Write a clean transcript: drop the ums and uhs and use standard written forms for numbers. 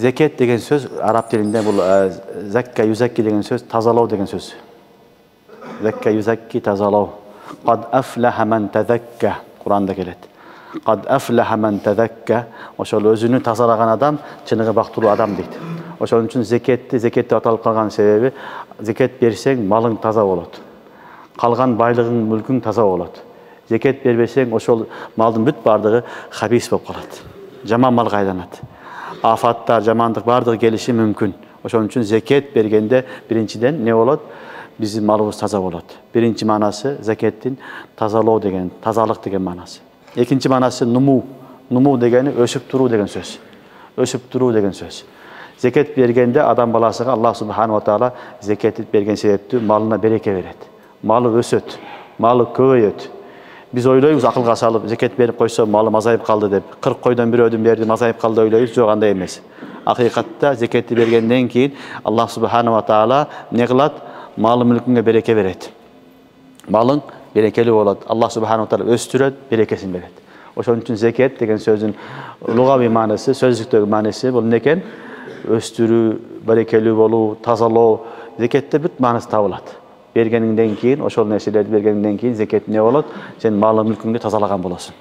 Zeket деген söz Arap dilinde bu zakka yuzakki деген söz тазалау деген söz. Zakka yuzakki тазалау. Qad aflaha man tazakka Kur'an'da gelet. Qad aflaha man tazakka. Oşol özünü тазалаған адам чыныгы бактылуу адам дейт. Ошон үчүн зекетти аталып калган себеби зекет берсең малың таза болот. Калган байлыгың, мүлкүң таза болот. Зекет бербесең ошол малдын бүт бардыгы хабис болуп калат. Жаман малга айланат. Афаттар, жамандык бардыгы келиши мүмкүн. Ошон үчүн зекет бергенде биринчиден не болот? Биздин малыбыз таза болот. Биринчи манасы зекеттин тазалоо деген, тазалык деген манасы. Экинчи манасы нуму. Нуму дегени өсүп туруу деген сөз. Өсүп туруу деген сөз. Зекет бергенде адам баласыга Аллах субханаху ва таала зекет берген себептүү малына береке берет. Малы өсөт, малы көбөйөт. Biz ойлойбуз акылга салып, зекет берип койсо малым азайып калды деп, 40 койдон бирөөдүн бердим азайып калды ойлойбуз, жок андай эмес. Акыйкатта зекетти бергенден кийин Аллах субханаху ва таала не кылат? Малы мүлкүңө береке берет. Малың берекелүү болот. Аллах субханаху ва таала өстүрөт, берекесин берет. Ошон үчүн зекет деген сөздүн лугави маанысы, сөздүктөгү маанысы бул эмне экен? Өстүрүү, берекелүү болуу, тазалоо. Зекетте бүт маанысы табылат. Бергениңден кийин, ошол нерселерди бергениңден кийин зекет не болот? Сен малы мүлкүңдү тазалаган болосуң.